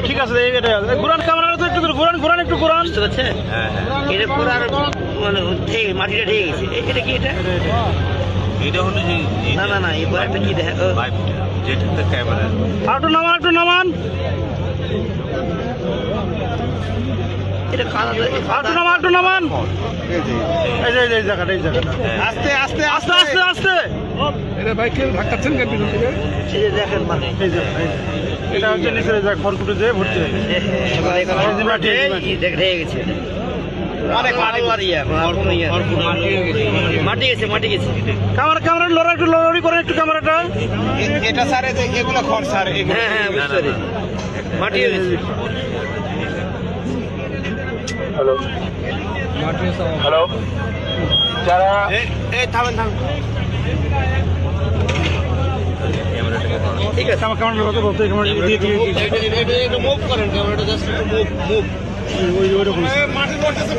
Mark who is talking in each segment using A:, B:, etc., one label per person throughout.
A: ঠিক আছে, ঘুরান ক্যামেরা তো একটু ঘুরান একটু ঘুরান।
B: এটা পুরো আর মানে মাটিটা ঢেকে গেছে। এটা কি এটা?
C: এটা হলো
B: না এই বয়ারটা কি দেখা
C: যেটা ক্যামেরা।
A: একটু নামান
B: এটা কাদা
A: একটু নামান। এই জায়গাটা
D: আস্তে আস্তে
A: আস্তে আস্তে আস্তে।
D: এটা ভাই কেউ ধাক্কাচ্ছেন কেন পিছন থেকে?
B: এই যে দেখেন মানে
A: এটা হচ্ছে নিচে খড়কুটে দিয়ে ভর্তি হয়ে গেছে।
B: ঢেকে গেছে। মাটি গেছে।
A: ক্যামেরা লড়া একটু লড়াই করেন একটু ক্যামেরাটা।
D: এটা স্যার এগুলো খড় স্যার।
B: হ্যাঁ বুঝতে পারি। মাটি গেছে।
A: হ্যালো যারা
D: থামেন
A: ঠিক আছে আমার ক্যামেরা কথা বলতে ক্যামেরা দিয়ে
D: একটু মুভ করেন ক্যামেরাটা, জাস্ট একটু মুভ।
A: মাটি পড়তেছে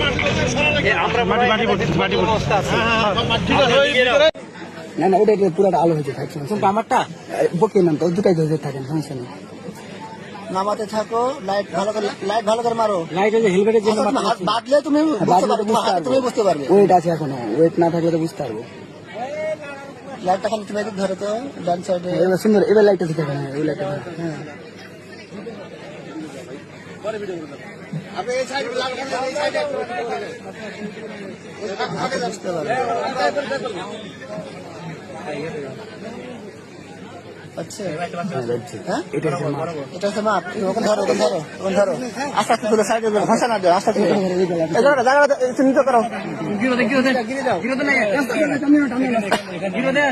A: ঠিক আছে।
E: না ওটা পুরোটা আলো হয়েছে থাকছে আমারটা বকে নাম তো দুটাই ধরে থাকেন সমস্যা নেই। নামাতে থাকো, লাইট ভালো করে মারো। লাইট ওই যে হেলমেটের জন্য বাদলে তুমি বুঝতে পারবে। ওয়েট আছে এখনো, ওয়েট না থাকলে তো বুঝতে পারবে। লাইটটা খালি তুমি ধরে তো ডান সাইডে। এবার সুন্দর, এবার লাইটটা দিতে হবে। ওই লাইটটা হ্যাঁ আপনি এই সাইডে লাগবেন, এই সাইডে বুঝতে পারবে। আচ্ছা হ্যাঁ এটা হচ্ছে মাপ। ওখানে ধরো আস্তে আস্তে তুলে সাইডে ভাষা না দেয়, আস্তে আস্তে জায়গাটা চিহ্নিত করো। গিরো দে